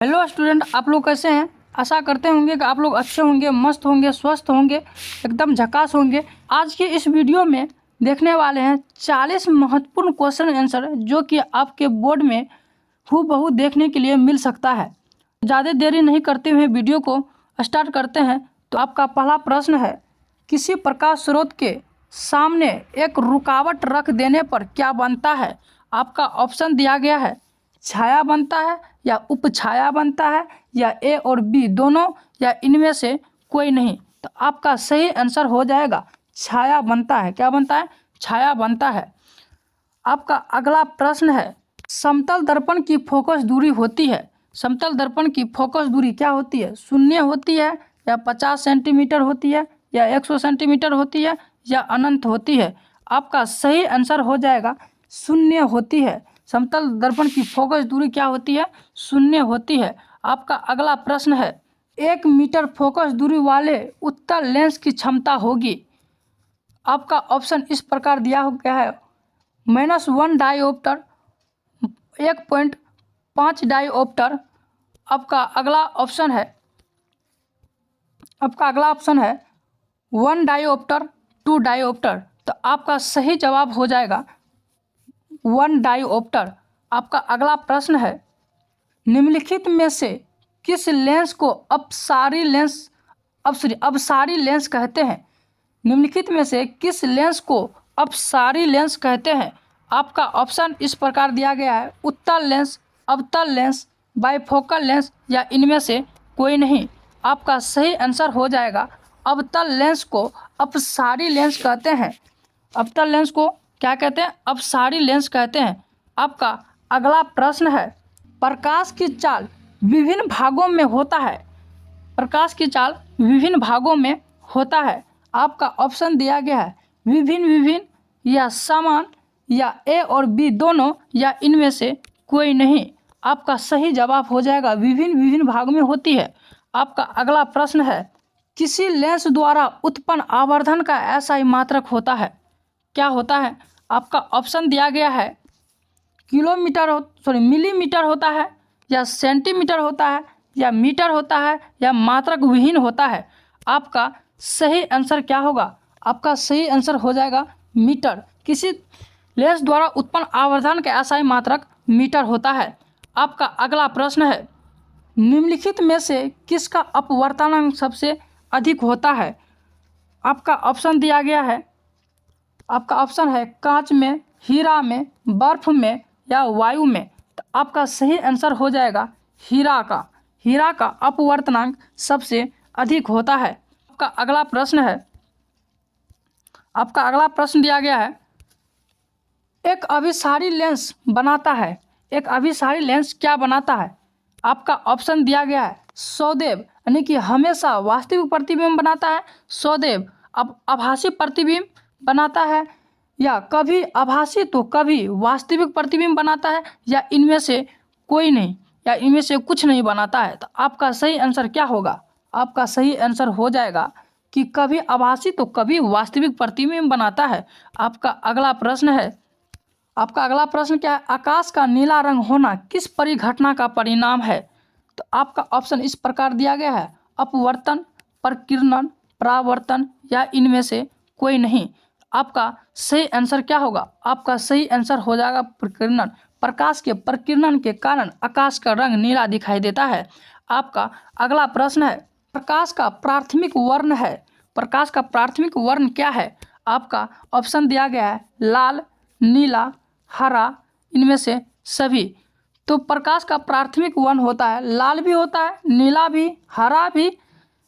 Hello student, आप लोग कैसे हैं। आशा करते होंगे कि आप लोग अच्छे होंगे, मस्त होंगे, स्वस्थ होंगे, एकदम झकास होंगे। आज के इस वीडियो में देखने वाले हैं 40 महत्वपूर्ण क्वेश्चन आंसर जो कि आपके बोर्ड में हूबहू देखने के लिए मिल सकता है। ज़्यादा देरी नहीं करते हुए वीडियो को स्टार्ट करते हैं। तो आपका पहला प्रश्न है, किसी प्रकाश स्रोत के सामने एक रुकावट रख देने पर क्या बनता है। आपका ऑप्शन दिया गया है, छाया बनता है या उपछाया बनता है या ए और बी दोनों या इनमें से कोई नहीं। तो आपका सही आंसर हो जाएगा छाया बनता है। क्या बनता है? छाया बनता है। आपका अगला प्रश्न है, समतल दर्पण की फोकस दूरी होती है। समतल दर्पण की फोकस दूरी क्या होती है? शून्य होती है या 50 सेंटीमीटर होती है या 100 सेंटीमीटर होती है या अनंत होती है। आपका सही आंसर हो जाएगा शून्य होती है। समतल दर्पण की फोकस दूरी क्या होती है? शून्य होती है। आपका अगला प्रश्न है, 1 मीटर फोकस दूरी वाले उत्तल लेंस की क्षमता होगी। आपका ऑप्शन इस प्रकार दिया गया है, -1 डायोप्टर, 1.5 डायोप्टर। आपका अगला ऑप्शन है 1 डायोप्टर, 2 डायोप्टर। तो आपका सही जवाब हो जाएगा 1 डायोप्टर। आपका अगला प्रश्न है, निम्नलिखित में से किस लेंस को अपसारी लेंस कहते हैं। निम्नलिखित में से किस लेंस को अपसारी लेंस कहते हैं। आपका ऑप्शन इस प्रकार दिया गया है, उत्तल लेंस, अवतल लेंस, बाइफोकल लेंस या इनमें से कोई नहीं। आपका सही आंसर हो जाएगा अवतल लेंस को अपसारी लेंस कहते हैं। अवतल लेंस को क्या कहते हैं? अपसारी लेंस कहते हैं। आपका अगला प्रश्न है, प्रकाश की चाल विभिन्न भागों में होता है। प्रकाश की चाल विभिन्न भागों में होता है। आपका ऑप्शन दिया गया है, विभिन्न या समान या ए और बी दोनों या इनमें से कोई नहीं। आपका सही जवाब हो जाएगा विभिन्न भागों में होती है। आपका अगला प्रश्न है, किसी लेंस द्वारा उत्पन्न आवर्धन का एसआई मात्रक होता है। क्या होता है? आपका ऑप्शन दिया गया है, मिलीमीटर होता है या सेंटीमीटर होता है या मीटर होता है या मात्रक विहीन होता है। आपका सही आंसर क्या होगा? आपका सही आंसर हो जाएगा मीटर। किसी लेंस द्वारा उत्पन्न आवर्धन का एसआई मात्रक मीटर होता है। आपका अगला प्रश्न है, निम्नलिखित में से किसका अपवर्तनांक सबसे अधिक होता है। आपका ऑप्शन दिया गया है, आपका ऑप्शन है कांच में, हीरा में, बर्फ में या वायु में। तो आपका सही आंसर हो जाएगा हीरा का। हीरा का अपवर्तनांक सबसे अधिक होता है। आपका अगला प्रश्न दिया गया है, एक अभिसारी लेंस बनाता है। एक अभिसारी लेंस क्या बनाता है? आपका ऑप्शन दिया गया है, सदैव यानी कि हमेशा वास्तविक प्रतिबिंब बनाता है, सदैव अब आभासी प्रतिबिंब बनाता है, या कभी आभासी तो कभी वास्तविक प्रतिबिंब बनाता है, या इनमें से कोई नहीं, या इनमें से कुछ नहीं बनाता है। तो आपका सही आंसर क्या होगा? आपका सही आंसर हो जाएगा कि कभी आभासी तो कभी वास्तविक प्रतिबिंब बनाता है। आपका अगला प्रश्न क्या है, आकाश का नीला रंग होना किस परिघटना का परिणाम है। तो आपका ऑप्शन इस प्रकार दिया गया है, अपवर्तन, प्रकीर्णन, परावर्तन या इनमें से कोई नहीं। आपका सही आंसर क्या होगा? आपका सही आंसर हो जाएगा प्रकीर्णन। प्रकाश के प्रकीर्णन के कारण आकाश का रंग नीला दिखाई देता है। आपका अगला प्रश्न है, प्रकाश का प्राथमिक वर्ण है। प्रकाश का प्राथमिक वर्ण क्या है? आपका ऑप्शन दिया गया है, लाल, नीला, हरा, इनमें से सभी। तो प्रकाश का प्राथमिक वर्ण होता है, लाल भी होता है, नीला भी, हरा भी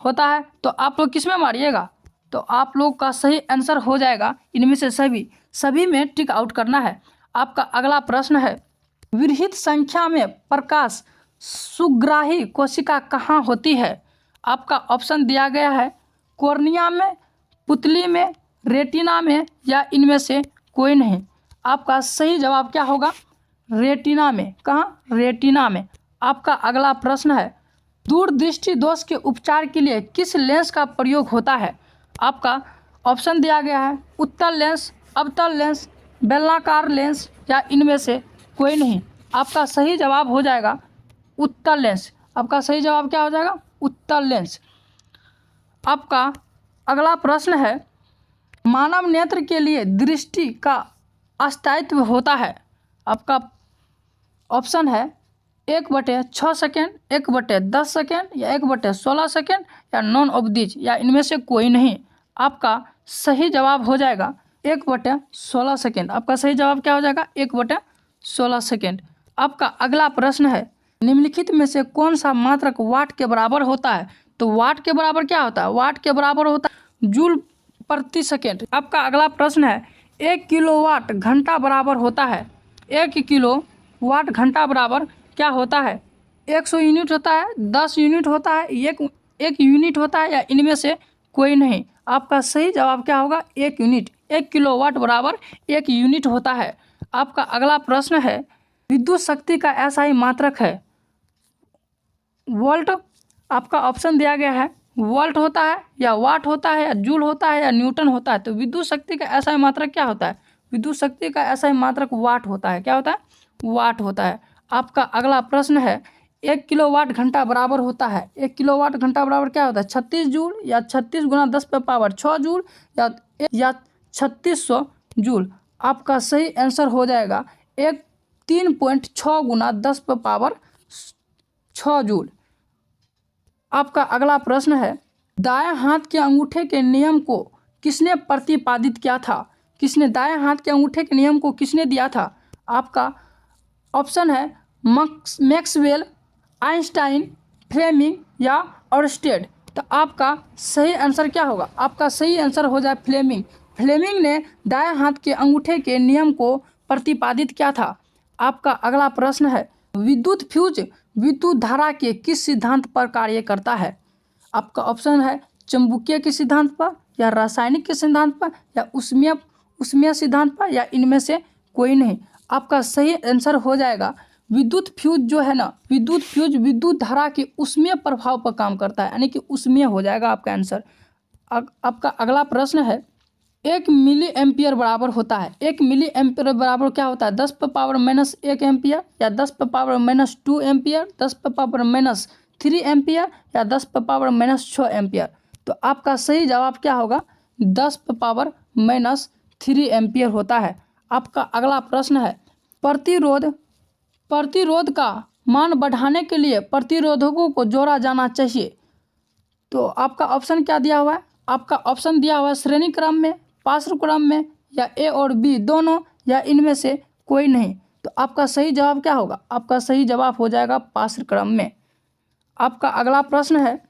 होता है। तो आप लोग किस में मारिएगा? तो आप लोग का सही आंसर हो जाएगा इनमें से सभी में टिक आउट करना है। आपका अगला प्रश्न है, विरहित संख्या में प्रकाश सुग्राही कोशिका कहाँ होती है। आपका ऑप्शन दिया गया है, कॉर्निया में, पुतली में, रेटिना में या इनमें से कोई नहीं। आपका सही जवाब क्या होगा? रेटिना में। कहाँ? रेटिना में। आपका अगला प्रश्न है, दूरदृष्टि दोष के उपचार के लिए किस लेंस का प्रयोग होता है। आपका ऑप्शन दिया गया है, उत्तल लेंस, अवतल लेंस, बेलनाकार लेंस या इनमें से कोई नहीं। आपका सही जवाब हो जाएगा उत्तल लेंस। आपका सही जवाब क्या हो जाएगा? उत्तल लेंस। आपका अगला प्रश्न है, मानव नेत्र के लिए दृष्टि का अस्थायित्व होता है। आपका ऑप्शन है 1/6 सेकेंड, 1/10 सेकेंड या 1/16 सेकेंड या नॉन ऑफ दीज या इनमें से कोई नहीं। आपका सही जवाब हो जाएगा 1/16 सेकेंड। आपका सही जवाब क्या हो जाएगा? 1/16 सेकेंड। आपका अगला प्रश्न है, निम्नलिखित में से कौन सा मात्रक वाट के बराबर होता है? तो वाट के बराबर क्या होता है? वाट के बराबर होता है जूल प्रति सेकेंड। आपका अगला प्रश्न है, 1 किलोवाट घंटा बराबर होता है। 1 किलोवाट घंटा बराबर क्या होता है? 100 यूनिट होता है, 10 यूनिट होता है, एक यूनिट होता है या इनमें से कोई नहीं। आपका सही जवाब क्या होगा? 1 यूनिट। 1 किलोवाट बराबर 1 यूनिट होता है। आपका अगला प्रश्न है, विद्युत शक्ति का ऐसा ही मात्रक है वोल्ट। आपका ऑप्शन दिया गया है, वोल्ट होता है या वाट होता है या जूल होता है या न्यूटन होता है। तो विद्युत शक्ति का ऐसा ही मात्रक क्या होता है? विद्युत शक्ति का ऐसा ही मात्रक वाट होता है। क्या होता है? वाट होता है। आपका अगला प्रश्न है, 1 किलोवाट घंटा बराबर होता है। 1 किलोवाट घंटा बराबर क्या होता है? 36 जूल या 36 गुना 10⁻6 जूल या 3600 जूल। आपका सही आंसर हो जाएगा 3.6 गुना 10⁻6 जूल। आपका अगला प्रश्न है, दाएं हाथ के अंगूठे के नियम को किसने प्रतिपादित किया था? दाएं हाथ के अंगूठे के नियम को किसने दिया था? आपका ऑप्शन है मैक्सवेल, आइंस्टाइन, फ्लेमिंग या ऑर्स्टेड। तो आपका सही आंसर क्या होगा? आपका सही आंसर हो जाए फ्लेमिंग। फ्लेमिंग ने दाएं हाथ के अंगूठे के नियम को प्रतिपादित किया था। आपका अगला प्रश्न है, विद्युत फ्यूज विद्युत धारा के किस सिद्धांत पर कार्य करता है? आपका ऑप्शन है चुंबकीय के सिद्धांत पर या रासायनिक के सिद्धांत पर या उष्मीय सिद्धांत पर या इनमें से कोई नहीं। आपका सही आंसर हो जाएगा विद्युत फ्यूज जो है ना, विद्युत फ्यूज विद्युत धारा के उष्मीय प्रभाव पर काम करता है, यानी कि उष्मीय हो जाएगा आपका आंसर। आपका अगला प्रश्न है, 1 मिली एम्पियर बराबर होता है। 1 मिली एम्पियर बराबर क्या होता है? 10⁻⁻1 एम्पियर या 10⁻⁻2 एम्पियर, 10⁻⁻3 एम्पियर या 10⁻⁻6 एम्पियर। तो आपका सही जवाब क्या होगा? 10⁻⁻3 एम्पियर होता है। आपका अगला प्रश्न है, प्रतिरोध का मान बढ़ाने के लिए प्रतिरोधकों को जोड़ा जाना चाहिए। तो आपका ऑप्शन क्या दिया हुआ है? आपका ऑप्शन दिया हुआ है श्रेणी क्रम में, पार्श्व क्रम में या ए और बी दोनों या इनमें से कोई नहीं। तो आपका सही जवाब क्या होगा? आपका सही जवाब हो जाएगा पार्श्व क्रम में। आपका अगला प्रश्न है,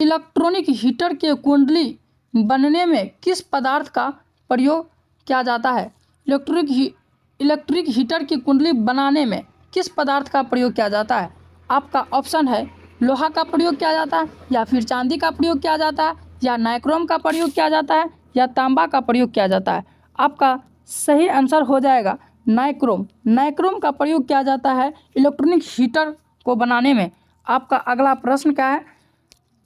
इलेक्ट्रॉनिक हीटर के कुंडली बनने में किस पदार्थ का प्रयोग किया जाता है? इलेक्ट्रिक हीटर की कुंडली बनाने में किस पदार्थ का प्रयोग किया जाता है? आपका ऑप्शन है लोहा का प्रयोग किया जाता है या फिर चांदी का प्रयोग किया जाता है या नाइक्रोम का प्रयोग किया जाता है या तांबा का प्रयोग किया जाता है। आपका सही आंसर हो जाएगा नाइक्रोम। नाइक्रोम का प्रयोग किया जाता है इलेक्ट्रॉनिक हीटर को बनाने में। आपका अगला प्रश्न क्या है,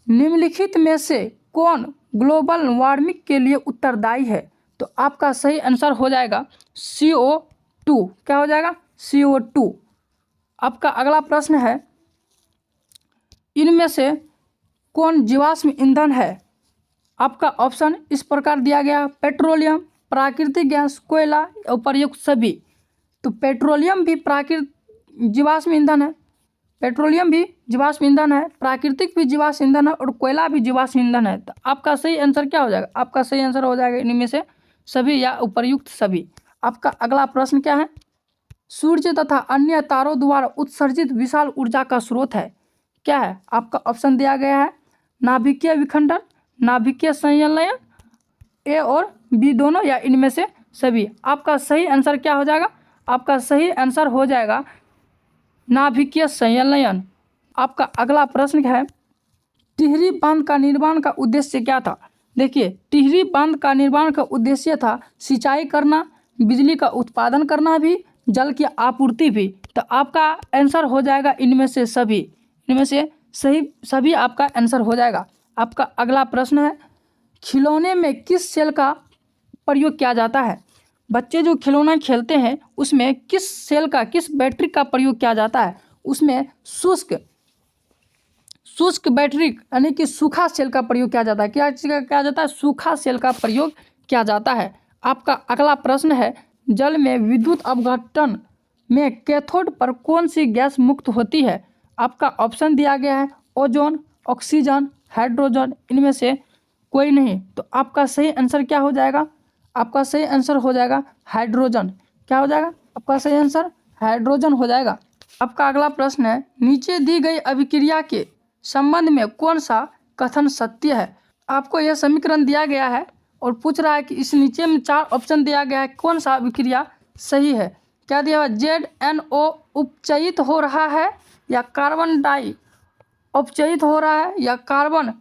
निम्नलिखित में से कौन ग्लोबल वार्मिंग के लिए उत्तरदायी है? तो आपका सही आंसर हो जाएगा CO2। क्या हो जाएगा? CO2। आपका अगला प्रश्न है, इनमें से कौन जीवाश्म ईंधन है? आपका ऑप्शन इस प्रकार दिया गया, पेट्रोलियम, प्राकृतिक गैस, कोयला, उपर्युक्त सभी। तो पेट्रोलियम भी जीवाश्म ईंधन है, पेट्रोलियम भी जीवाश्म ईंधन है, प्राकृतिक भी जीवाश्म ईंधन है और कोयला भी जीवाश्म ईंधन है। तो आपका सही आंसर क्या हो जाएगा? आपका सही आंसर हो जाएगा इनमें से सभी या उपर्युक्त सभी। आपका अगला प्रश्न क्या है, सूर्य तथा अन्य तारों द्वारा उत्सर्जित विशाल ऊर्जा का स्रोत है, क्या है? आपका ऑप्शन दिया गया है नाभिकीय विखंडन, नाभिकीय संलयन, ए और बी दोनों या इनमें से सभी। आपका सही आंसर क्या हो जाएगा? आपका सही आंसर हो जाएगा नाभिकीय संलयन। आपका अगला प्रश्न है, टिहरी बांध का निर्माण का उद्देश्य क्या था? देखिए, टिहरी बांध का निर्माण का उद्देश्य था सिंचाई करना, बिजली का उत्पादन करना भी, जल की आपूर्ति भी। तो आपका आंसर हो जाएगा इनमें से सभी, इनमें से सभी आपका आंसर हो जाएगा। आपका अगला प्रश्न है, खिलौने में किस सेल का प्रयोग किया जाता है? बच्चे जो खिलौना खेलते हैं उसमें किस सेल का, किस बैटरी का प्रयोग किया जाता है? उसमें शुष्क शुष्क बैटरी यानी कि सूखा सेल का प्रयोग किया जाता है। क्या जाता है? सूखा सेल का प्रयोग किया जाता है। आपका अगला प्रश्न है, जल में विद्युत अपघटन में कैथोड पर कौन सी गैस मुक्त होती है? आपका ऑप्शन दिया गया है ओजोन, ऑक्सीजन, हाइड्रोजन, इनमें से कोई नहीं। तो आपका सही आंसर क्या हो जाएगा? आपका सही आंसर हो जाएगा हाइड्रोजन। क्या हो जाएगा? आपका सही आंसर हाइड्रोजन हो जाएगा। आपका अगला प्रश्न है, नीचे दी गई अभिक्रिया के संबंध में कौन सा कथन सत्य है? आपको यह समीकरण दिया गया है और पूछ रहा है कि इस नीचे में 4 ऑप्शन दिया गया है, कौन सा अभिक्रिया सही है? क्या दिया हुआ? ZNO उपचयित हो रहा है या कार्बन डाई उपचयित हो रहा है या कार्बन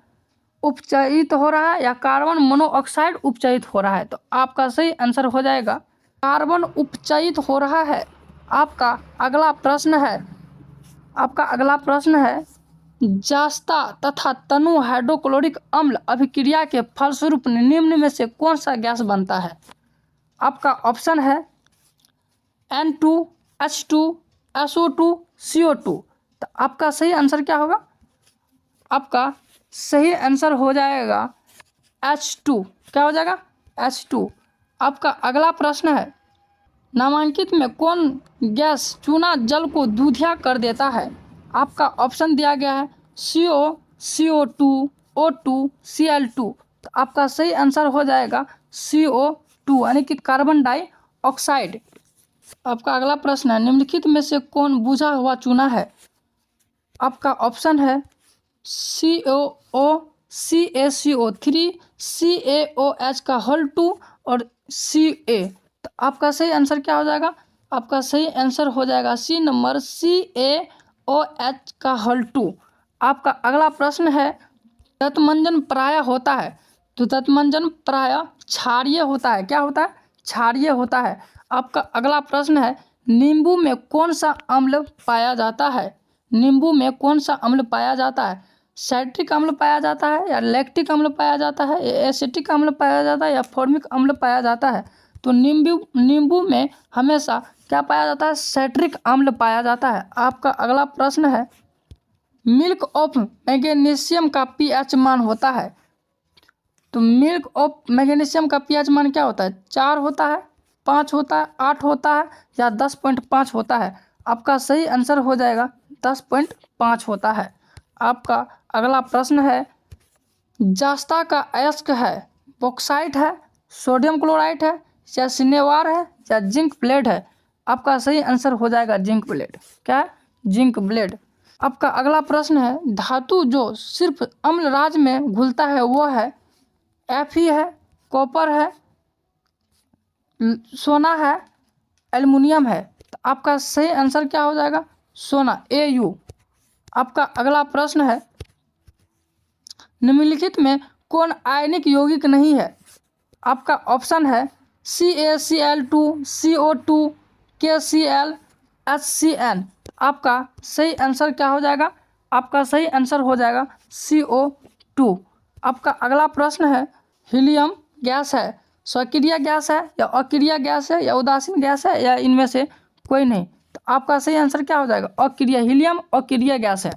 उपचयित हो रहा है या कार्बन मोनोऑक्साइड उपचयित हो रहा है? तो आपका सही आंसर हो जाएगा कार्बन उपचयित हो रहा है। आपका अगला प्रश्न है, जास्ता तथा तनु हाइड्रोक्लोरिक अम्ल अभिक्रिया के फलस्वरूप निम्न में से कौन सा गैस बनता है? आपका ऑप्शन है N2, H2, SO2, CO2। तो आपका सही आंसर क्या होगा? आपका सही आंसर हो जाएगा H2। क्या हो जाएगा? H2। आपका अगला प्रश्न है, नामांकित में कौन गैस चूना जल को दूधिया कर देता है? आपका ऑप्शन दिया गया है CO, CO2, O2, Cl2। तो आपका सही आंसर हो जाएगा CO2 यानी कि कार्बन डाइऑक्साइड। आपका अगला प्रश्न है, निम्नलिखित में से कौन बुझा हुआ चूना है? आपका ऑप्शन है COO, CaCO3, CaOH2 और Ca। तो आपका सही आंसर क्या हो जाएगा? आपका सही आंसर हो जाएगा सी नंबर CaOH2। आपका अगला प्रश्न है, तत्मंजन प्रायः होता है, तो तत्मंजन प्रायः क्षारीय होता है। क्या होता है? क्षारीय होता है। आपका अगला प्रश्न है, नींबू में कौन सा अम्ल पाया जाता है? नींबू में कौन सा अम्ल पाया जाता है? साइट्रिक अम्ल पाया जाता है या लैक्टिक अम्ल पाया जाता है या एसिटिक अम्ल पाया जाता है या फॉर्मिक अम्ल पाया जाता है? तो नींबू में हमेशा क्या पाया जाता है? साइट्रिक अम्ल पाया जाता है। आपका अगला प्रश्न है, मिल्क ऑफ मैग्नीशियम का pH मान होता है। तो मिल्क ऑफ मैग्नीशियम का pH मान क्या होता है? 4 होता है, 5 होता है, 8 होता है या 10.5 होता है? आपका सही आंसर हो जाएगा 10.5 होता है। आपका अगला प्रश्न है, जास्ता का अयस्क है, बॉक्साइट है, सोडियम क्लोराइड है या सिनेवार है या जिंक ब्लेड है? आपका सही आंसर हो जाएगा जिंक ब्लेड। क्या है? Zinc blende. आपका अगला प्रश्न है, धातु जो सिर्फ अम्ल राज में घुलता है वो है Fe है, कॉपर है, सोना है, एल्युमिनियम है? तो आपका सही आंसर क्या हो जाएगा? सोना, Au। आपका अगला प्रश्न है, निम्नलिखित में कौन आयनिक यौगिक नहीं है? आपका ऑप्शन है CaCl2, CO2, KCl, HCN। आपका सही आंसर क्या हो जाएगा? आपका सही आंसर हो जाएगा CO2। आपका अगला प्रश्न है, हीलियम गैस है, सक्रिय गैस है या अक्रिय गैस है या उदासीन गैस है या इनमें से कोई नहीं? तो आपका सही आंसर क्या हो जाएगा? अक्रिय। हीलियम अक्रिय गैस है।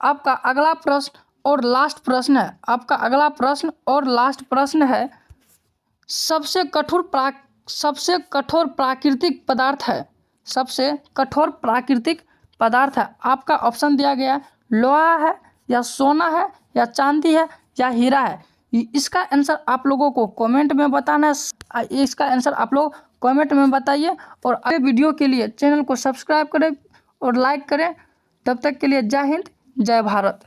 आपका अगला प्रश्न और लास्ट प्रश्न है। आपका अगला प्रश्न और लास्ट प्रश्न है, सबसे कठोर प्राकृतिक पदार्थ है। सबसे कठोर प्राकृतिक पदार्थ है। आपका ऑप्शन दिया गया है लोहा है या सोना है या चांदी है या हीरा है। इसका आंसर आप लोगों को कमेंट में बताना है। इसका आंसर आप लोग कमेंट में बताइए और अगले वीडियो के लिए चैनल को सब्सक्राइब करें और लाइक करें। तब तक के लिए जय हिंद, जय भारत।